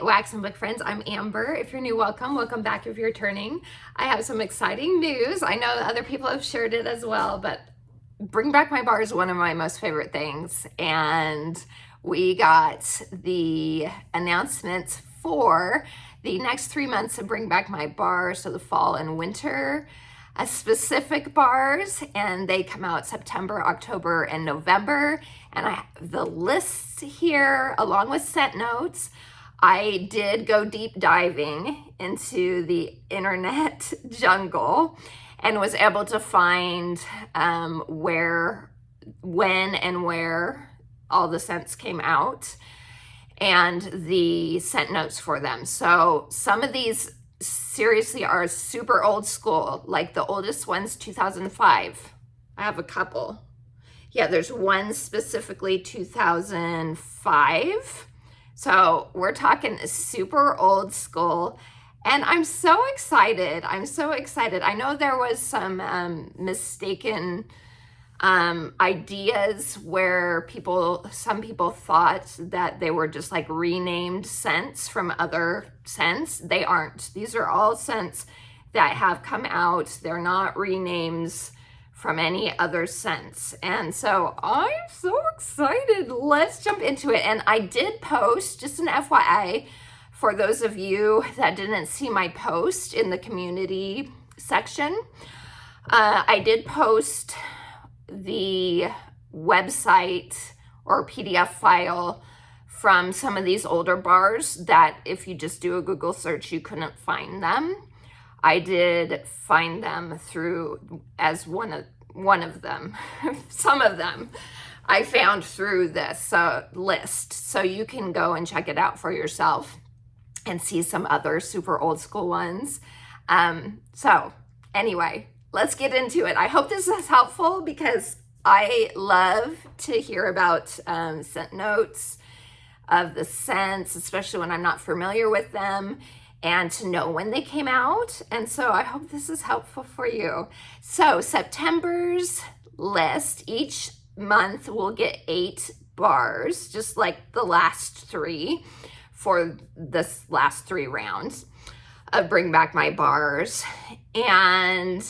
Wax and Book friends, I'm Amber. If you're new, welcome. Welcome back if you're returning. I have some exciting news. I know other people have shared it as well, but Bring Back My Bar is one of my most favorite things. And we got the announcements for the next 3 months of Bring Back My Bar, so the fall and winter specific bars, and they come out September, October, and November. And I have the lists here along with scent notes. I did go deep diving into the internet jungle and was able to find when and where all the scents came out and the scent notes for them. So some of these seriously are super old school, like the oldest one's 2005. I have a couple. Yeah, there's one specifically 2005. So we're talking super old school, and I'm so excited. I'm so excited. I know there was some mistaken ideas where some people thought that they were just like renamed scents from other scents. They aren't. These are all scents that have come out. They're not renames from any other scents. And so I'm so excited. Let's jump into it. And I did post, just an FYI, for those of you that didn't see my post in the community section, I did post the website or PDF file from some of these older bars that if you just do a Google search, you couldn't find them. I did find them through as one of them. Some of them I found through this list. So you can go and check it out for yourself and see some other super old school ones. So anyway, let's get into it. I hope this is helpful because I love to hear about scent notes of the scents, especially when I'm not familiar with them, and to know when they came out. And so I hope this is helpful for you. So September's list, each month we'll get 8 bars, just like the last 3 for this last 3 rounds of Bring Back My Bars. And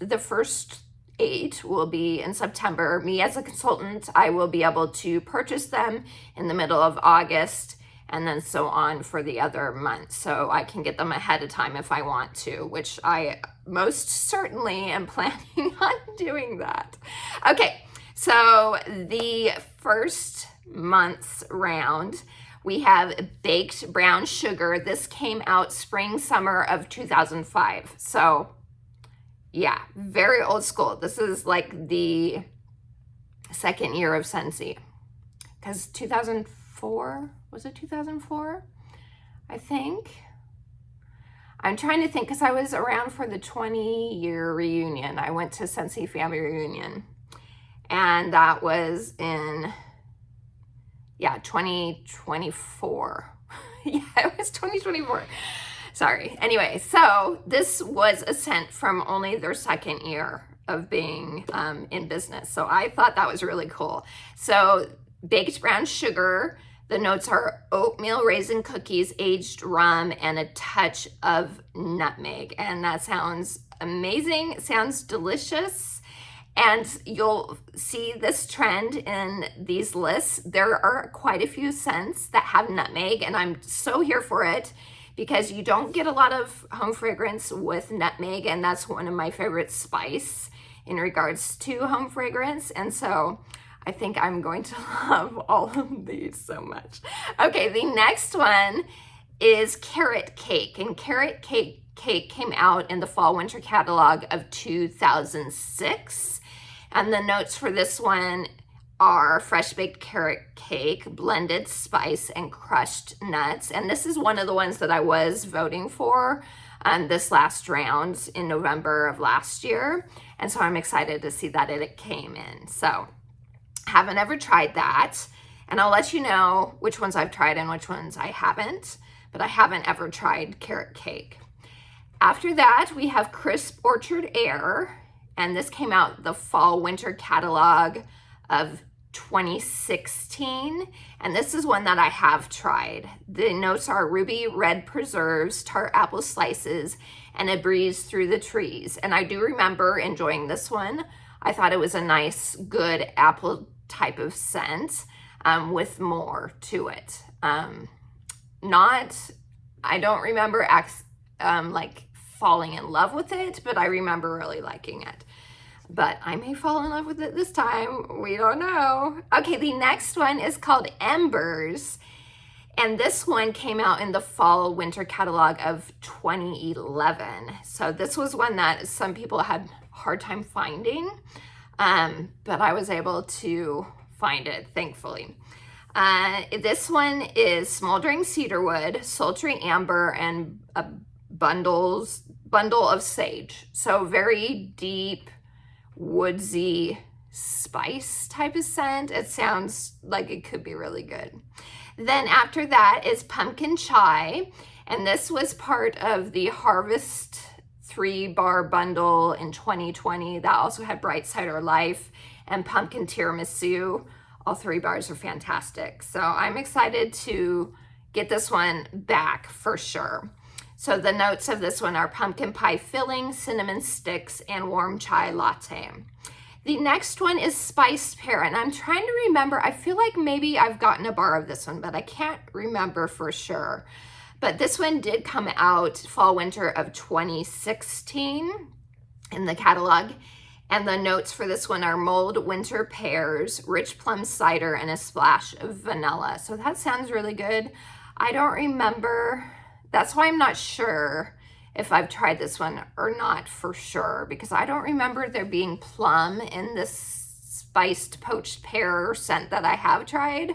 the first 8 will be in September. Me as a consultant, I will be able to purchase them in the middle of August, and then so on for the other months. So I can get them ahead of time if I want to, which I most certainly am planning on doing that. Okay, so the first month's round, we have Baked Brown Sugar. This came out spring, summer of 2005. So yeah, very old school. This is like the second year of Scentsy, because 2004, was it 2004? I think. I'm trying to think because I was around for the 20-year reunion. I went to Scentsy family reunion, and that was in 2024. Yeah, it was 2024. Sorry. Anyway, so this was a scent from only their second year of being in business. So I thought that was really cool. So Baked Brown Sugar, the notes are oatmeal raisin cookies, aged rum, and a touch of nutmeg. And that sounds amazing. It sounds delicious. And you'll see this trend in these lists. There are quite a few scents that have nutmeg, and I'm so here for it because you don't get a lot of home fragrance with nutmeg, and that's one of my favorite spice in regards to home fragrance. And so I think I'm going to love all of these so much. Okay, the next one is Carrot Cake, and Carrot Cake came out in the fall winter catalog of 2006. And the notes for this one are fresh baked carrot cake, blended spice, and crushed nuts. And this is one of the ones that I was voting for this last round in November of last year. And so I'm excited to see that it came in. So haven't ever tried that. And I'll let you know which ones I've tried and which ones I haven't, but I haven't ever tried carrot cake. After that, we have Crisp Orchard Air. And this came out the fall winter catalog of 2016, and this is one that I have tried. The notes are ruby red preserves, tart apple slices, and a breeze through the trees. And I do remember enjoying this one. I thought it was a nice, good apple type of scent with more to it. I don't remember like falling in love with it, but I remember really liking it. But I may fall in love with it this time. We don't know. Okay, the next one is called Embers. And this one came out in the fall winter catalog of 2011. So this was one that some people had a hard time finding, but I was able to find it, thankfully. This one is smoldering cedarwood, sultry amber, and a bundle of sage. So very deep, woodsy spice type of scent. It sounds like it could be really good. Then after that is pumpkin chai, and this was part of the Harvest 3-bar bundle in 2020 that also had Bright Cider Life and pumpkin tiramisu. All 3 bars are fantastic. So I'm excited to get this one back for sure. So the notes of this one are pumpkin pie filling, cinnamon sticks, and warm chai latte. The next one is spiced pear, and I'm trying to remember, I feel like maybe I've gotten a bar of this one, but I can't remember for sure. But this one did come out fall winter of 2016 in the catalog. And the notes for this one are mulled winter pears, rich plum cider, and a splash of vanilla. So that sounds really good. I don't remember. That's why I'm not sure if I've tried this one or not for sure, because I don't remember there being plum in this spiced poached pear scent that I have tried.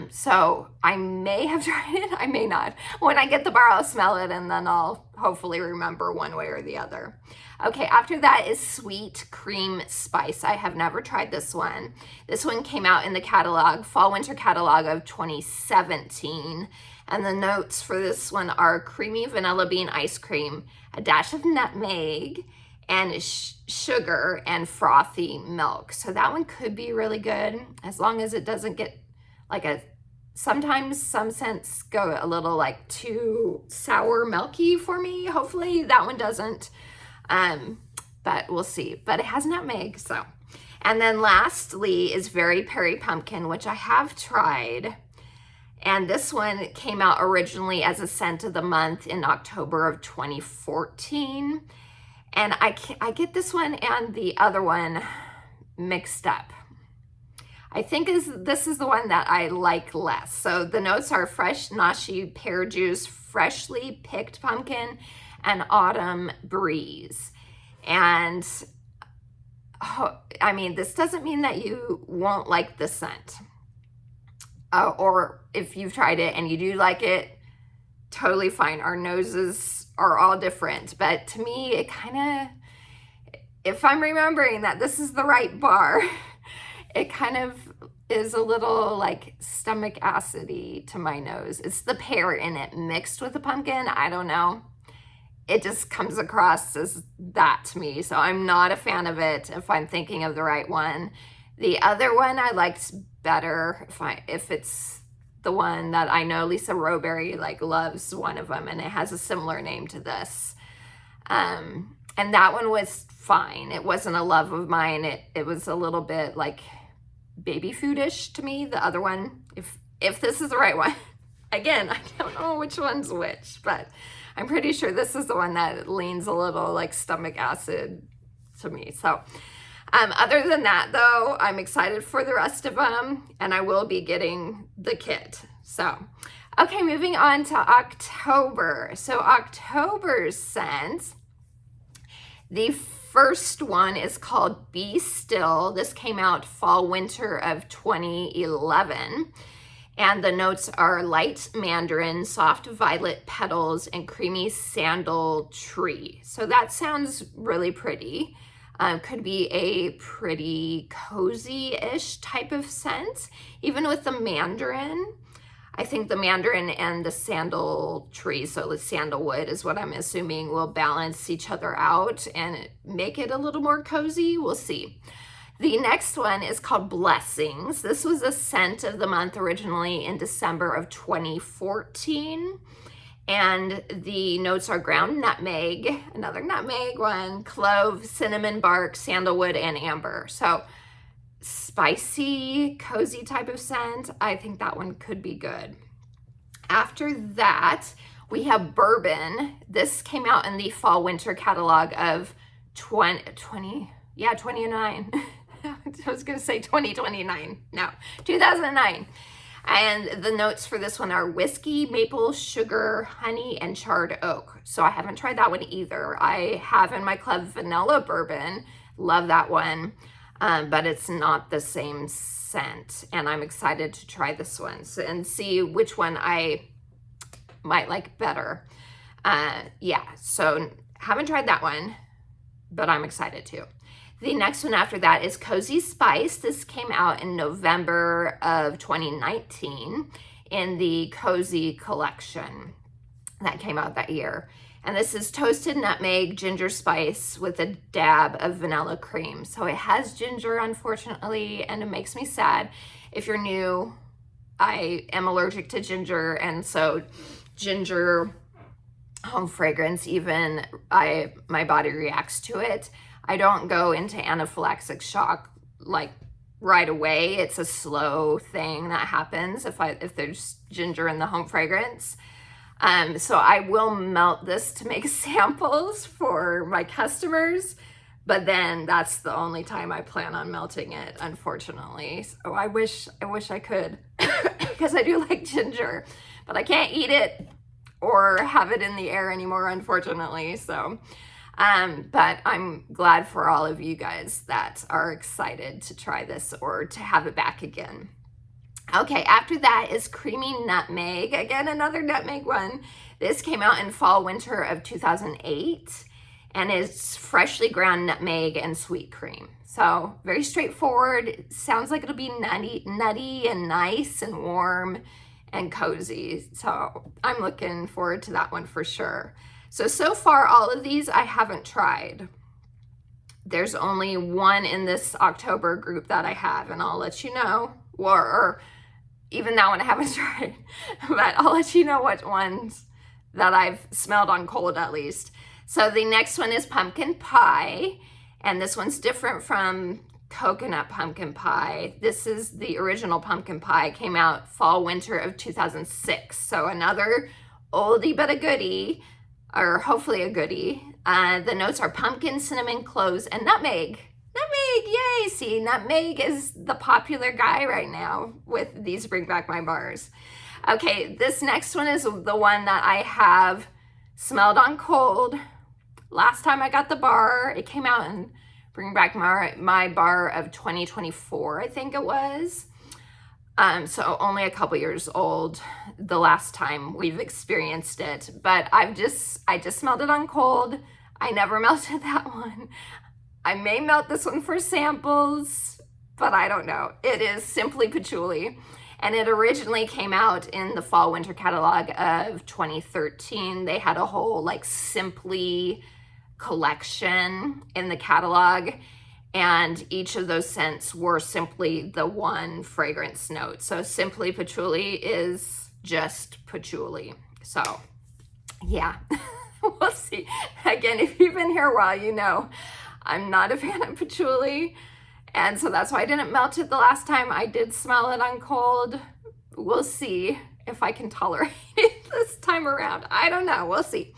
So I may have tried it, I may not. When I get the bar, I'll smell it and then I'll hopefully remember one way or the other. Okay, after that is sweet cream spice. I have never tried this one. This one came out in the catalog, fall winter catalog of 2017. And the notes for this one are creamy vanilla bean ice cream, a dash of nutmeg, and sugar and frothy milk. So that one could be really good as long as it doesn't get like sometimes some scents go a little like too sour milky for me. Hopefully that one doesn't, but we'll see. But it has nutmeg, so. And then lastly is Very Perry Pumpkin, which I have tried. And this one came out originally as a scent of the month in October of 2014. And I get this one and the other one mixed up. I think this is the one that I like less. So the notes are fresh nashi pear juice, freshly picked pumpkin, and autumn breeze. And I mean, this doesn't mean that you won't like the scent. Or if you've tried it and you do like it, totally fine. Our noses are all different. But to me, it kind of, if I'm remembering that this is the right bar, it kind of is a little like stomach acidy to my nose. It's the pear in it mixed with the pumpkin. I don't know. It just comes across as that to me. So I'm not a fan of it if I'm thinking of the right one. The other one I liked better if it's the one that I know Lisa Roberry like loves one of them and it has a similar name to this. And that one was fine. It wasn't a love of mine. It was a little bit like baby foodish to me. The other one, if this is the right one, again, I don't know which one's which, but I'm pretty sure this is the one that leans a little like stomach acid to me. So other than that, though, I'm excited for the rest of them, and I will be getting the kit. So, okay, moving on to October. So October's scents, the first one is called Be Still. This came out fall winter of 2011. And the notes are light mandarin, soft violet petals, and creamy sandal tree. So that sounds really pretty. Could be a pretty cozy-ish type of scent. Even with the mandarin, I think the mandarin and the sandal tree, so the sandalwood is what I'm assuming, will balance each other out and make it a little more cozy. We'll see. The next one is called Blessings. This was a scent of the month originally in December of 2014. And the notes are ground nutmeg, another nutmeg one, clove, cinnamon bark, sandalwood, and amber. So spicy, cozy type of scent. I think that one could be good. After that, we have bourbon. This came out in the fall winter catalog of 2029. I was going to say 2029. No, 2009. And the notes for this one are whiskey, maple, sugar, honey, and charred oak. So I haven't tried that one either. I have in my club vanilla bourbon. Love that one. But it's not the same scent. And I'm excited to try this one and see which one I might like better. Yeah, so haven't tried that one, but I'm excited too. The next one after that is Cozy Spice. This came out in November of 2019 in the Cozy collection that came out that year. And this is toasted nutmeg, ginger spice with a dab of vanilla cream. So it has ginger, unfortunately, and it makes me sad. If you're new, I am allergic to ginger, and so ginger home fragrance, even my body reacts to it. I don't go into anaphylactic shock like right away. It's a slow thing that happens if there's ginger in the home fragrance. So I will melt this to make samples for my customers, but then that's the only time I plan on melting it, unfortunately. So I wish I could because I do like ginger, but I can't eat it or have it in the air anymore, unfortunately. So but I'm glad for all of you guys that are excited to try this or to have it back again. Okay, after that is Creamy Nutmeg. Again, another nutmeg one. This came out in fall winter of 2008 and is freshly ground nutmeg and sweet cream. So very straightforward. It sounds like it'll be nutty and nice and warm and cozy. So I'm looking forward to that one for sure. So far, all of these I haven't tried. There's only one in this October group that I have, and I'll let you know, or even that one I haven't tried, but I'll let you know which ones that I've smelled on cold at least. So the next one is Pumpkin Pie, and this one's different from Coconut Pumpkin Pie. This is the original Pumpkin Pie, came out fall winter of 2006. So another oldie but a goodie, or hopefully a goodie. The notes are pumpkin, cinnamon, cloves, and nutmeg. Nutmeg, yay! See, nutmeg is the popular guy right now with these Bring Back My Bars. Okay, this next one is the one that I have smelled on cold. Last time I got the bar, it came out in Bring Back My Bar of 2024, I think it was. So only a couple years old the last time we've experienced it, but I just smelled it on cold. I never melted that one. I may melt this one for samples, but I don't know. It is Simply Patchouli, and it originally came out in the fall winter catalog of 2013. They had a whole like Simply collection in the catalog, and each of those scents were simply the one fragrance note. So Simply Patchouli is just patchouli. So yeah, we'll see. Again, if you've been here a while, you know I'm not a fan of patchouli, and so that's why I didn't melt it the last time. I did smell it on cold. We'll see if I can tolerate it this time around. I don't know. We'll see.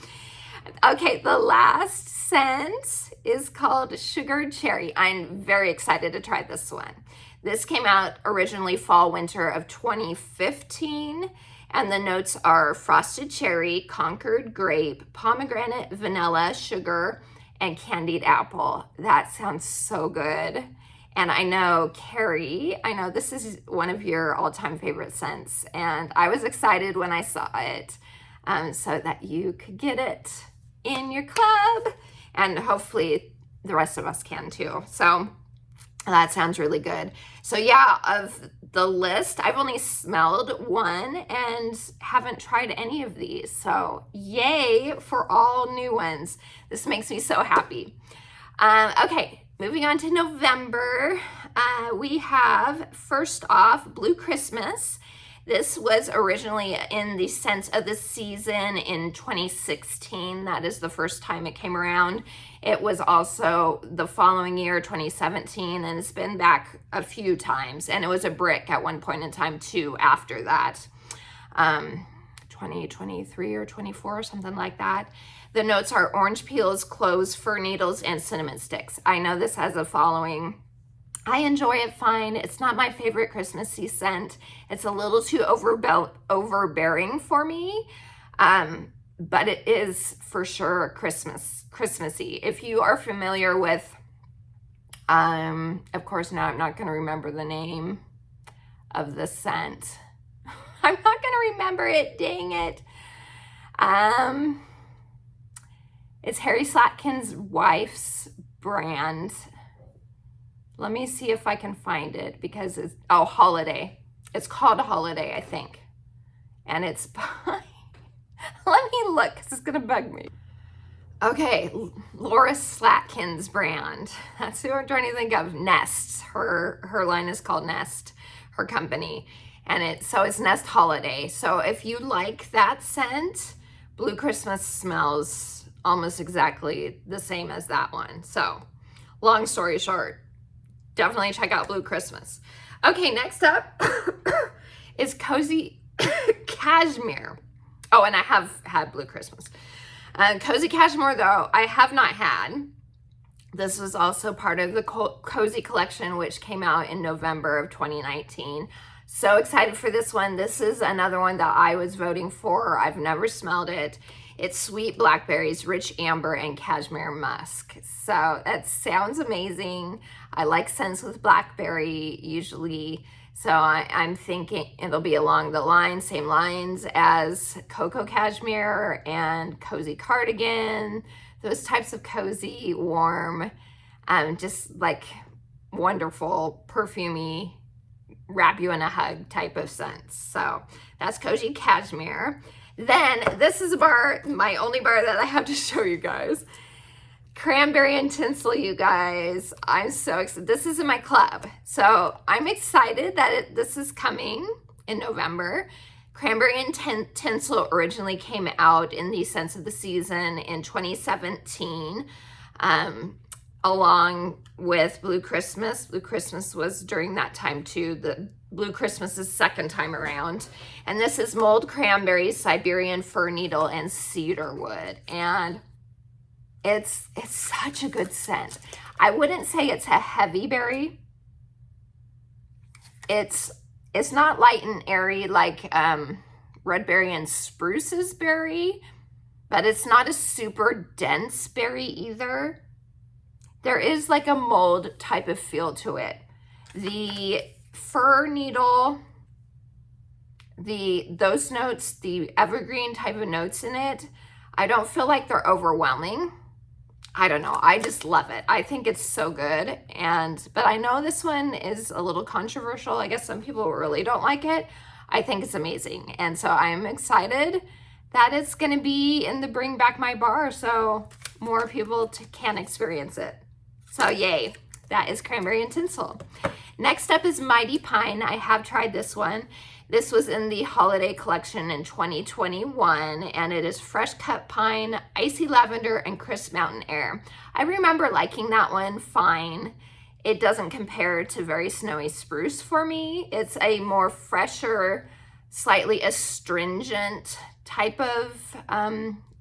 Okay, the last scent is called Sugared Cherry. I'm very excited to try this one. This came out originally fall winter of 2015, and the notes are frosted cherry, Concord grape, pomegranate, vanilla, sugar, and candied apple. That sounds so good. And I know, Carrie, I know this is one of your all-time favorite scents, and I was excited when I saw it so that you could get it in your club, and hopefully the rest of us can too. So that sounds really good. So yeah, of the list, I've only smelled one and haven't tried any of these. So yay for all new ones. This makes me so happy. Okay, moving on to November, we have first off Blue Christmas. This was originally in the Scents of the Season in 2016. That is the first time it came around. It was also the following year, 2017, and it's been back a few times. And it was a brick at one point in time too after that. 2023 or 24 or something like that. The notes are orange peels, cloves, fir needles, and cinnamon sticks. I know this has a following. I enjoy it fine. It's not my favorite Christmassy scent. It's a little too overbearing for me, but it is for sure Christmassy. If you are familiar with, of course now I'm not going to remember the name of the scent. I'm not going to remember it, dang it. It's Harry Slatkin's wife's brand. Let me see if I can find it because it's, Holiday. It's called Holiday, I think. And it's by, let me look because it's going to bug me. Okay, Laura Slatkin's brand. That's who I'm trying to think of. Nest. Her line is called Nest, her company. And it's Nest Holiday. So if you like that scent, Blue Christmas smells almost exactly the same as that one. So long story short, definitely check out Blue Christmas. Okay, next up is Cozy Cashmere. Oh, and I have had Blue Christmas. Cozy Cashmere, though, I have not had. This was also part of the Cozy collection, which came out in November of 2019. So excited for this one. This is another one that I was voting for. I've never smelled it. It's sweet blackberries, rich amber, and cashmere musk. So that sounds amazing. I like scents with blackberry usually. So I'm thinking it'll be along the same lines as Cocoa Cashmere and Cozy Cardigan. Those types of cozy, warm, just like wonderful, perfumey, wrap you in a hug type of scents. So that's Cozy Cashmere. Then this is a bar, my only bar that I have to show you guys. Cranberry and Tinsel, you guys. I'm so excited. This is in my club. So I'm excited that this is coming in November. Cranberry and Tinsel originally came out in the Scents of the Season in 2017. Along with Blue Christmas. Blue Christmas was during that time too. The Blue Christmas's second time around. And this is mulled cranberries, Siberian fir needle, and cedarwood. And it's such a good scent. I wouldn't say it's a heavy berry. It's not light and airy like red berry and spruce's berry, but it's not a super dense berry either. There is like a mold type of feel to it. The fir needle, those notes, the evergreen type of notes in it, I don't feel like they're overwhelming. I don't know. I just love it. I think it's so good. But I know this one is a little controversial. I guess some people really don't like it. I think it's amazing. And so I'm excited that it's going to be in the Bring Back My Bar so more people can experience it. So yay, that is Cranberry and Tinsel. Next up is Mighty Pine. I have tried this one. This was in the holiday collection in 2021, and it is fresh cut pine, icy lavender, and crisp mountain air. I remember liking that one fine. It doesn't compare to very snowy spruce for me. It's a more fresher, slightly astringent type of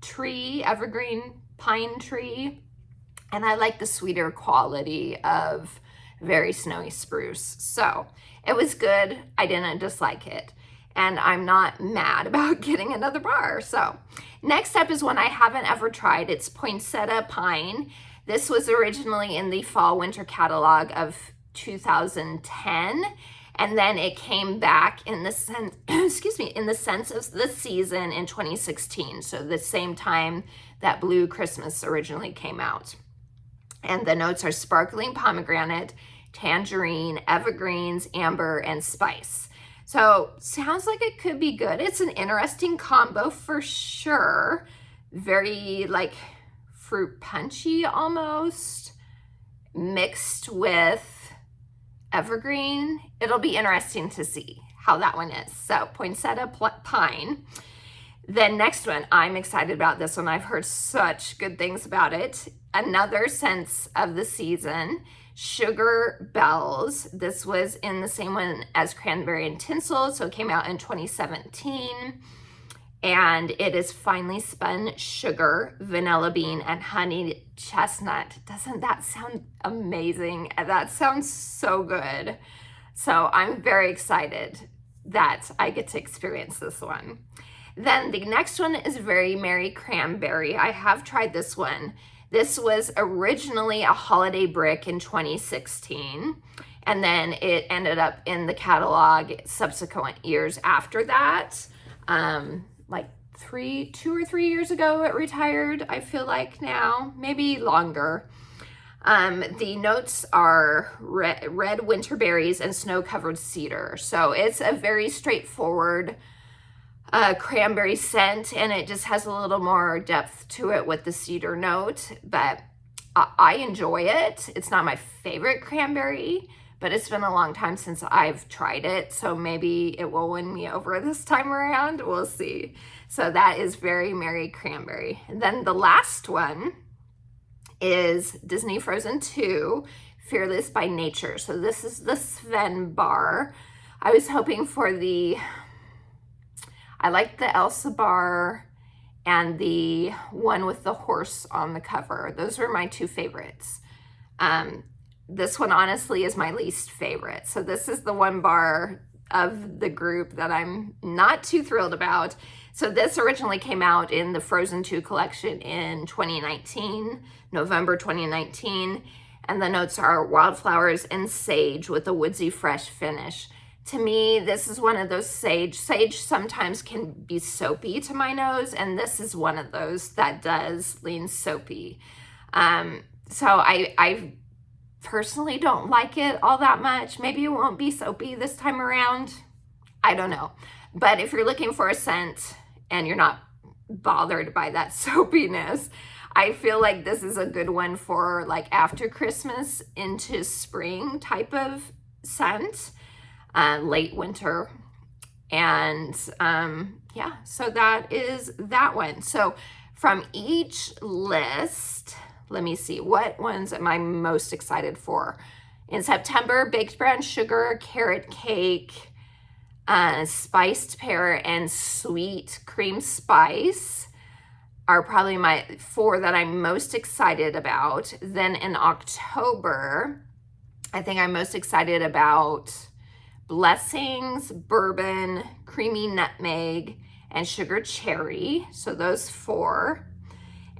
tree, evergreen pine tree. And I like the sweeter quality of very snowy spruce. So it was good. I didn't dislike it. And I'm not mad about getting another bar. So next up is one I haven't ever tried. It's Poinsettia Pine. This was originally in the fall winter catalog of 2010. And then it came back in the in the Scents of the Season in 2016. So the same time that Blue Christmas originally came out. And the notes are sparkling pomegranate, tangerine, evergreens, amber, and spice. So sounds like it could be good. It's an interesting combo for sure. Very like fruit punchy almost. mixed with evergreen. It'll be interesting to see how that one is. So poinsettia pine. Then next one, I'm excited about this one. I've heard such good things about it. Another scent of the season, Sugar Bells. This was in the same one as Cranberry and Tinsel, so it came out in 2017. And it is finely spun sugar, vanilla bean, and honey chestnut. Doesn't that sound amazing? That sounds so good. So I'm very excited that I get to experience this one. Then the next one is Very Merry Cranberry. I have tried this one. This was originally a holiday brick in 2016, and then it ended up in the catalog subsequent years after that. Like 2 or 3 years ago it retired, I feel like now, maybe longer. The notes are red winter berries and snow-covered cedar. So it's a very straightforward cranberry scent, and it just has a little more depth to it with the cedar note, but I enjoy it. It's not my favorite cranberry, but it's been a long time since I've tried it, so maybe it will win me over this time around. We'll see. So that is Very Merry Cranberry. And then the last one is Disney Frozen 2, Fearless by Nature. So this is the Sven bar. I was hoping for I like the Elsa bar and the one with the horse on the cover. Those are my two favorites. This one honestly is my least favorite. So this is the one bar of the group that I'm not too thrilled about. So this originally came out in the Frozen 2 collection in 2019, November 2019. And the notes are wildflowers and sage with a woodsy fresh finish. To me, this is one of those sage. Sage sometimes can be soapy to my nose, and this is one of those that does lean soapy. So I personally don't like it all that much. Maybe it won't be soapy this time around. I don't know. But if you're looking for a scent and you're not bothered by that soapiness, I feel like this is a good one for like after Christmas into spring type of scent. Late winter. And yeah, so that is that one. So from each list, let me see, what ones am I most excited for? In September, baked brown sugar, carrot cake, spiced pear, and sweet cream spice are probably my 4 that I'm most excited about. Then in October, I think I'm most excited about Blessings, bourbon, creamy nutmeg, and sugar cherry. So those 4.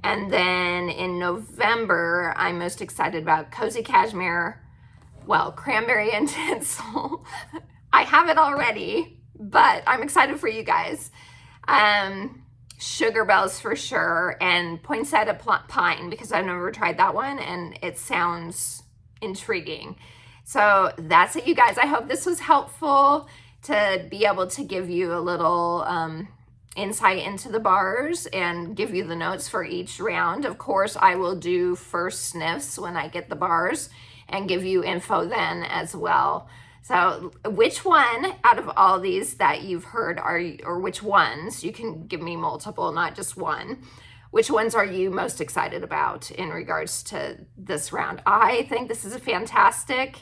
And then in November, I'm most excited about cozy cashmere, well, cranberry and tinsel. I have it already, but I'm excited for you guys. Sugar bells for sure, and poinsettia pine, because I've never tried that one and it sounds intriguing. So that's it, you guys. I hope this was helpful to be able to give you a little insight into the bars and give you the notes for each round. Of course, I will do first sniffs when I get the bars and give you info then as well. So which one out of all these that you've heard or which ones, you can give me multiple, not just one, which ones are you most excited about in regards to this round? I think this is a fantastic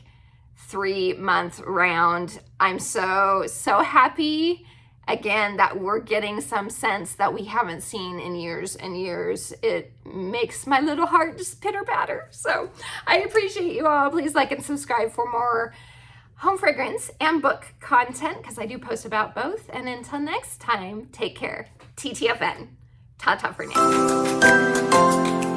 3-month round. I'm so happy again that we're getting some scents that we haven't seen in years and years. It makes my little heart just pitter patter. So I appreciate you all. Please like and subscribe for more home fragrance and book content, because I do post about both. And until next time, take care. TTFN. Ta-ta for now.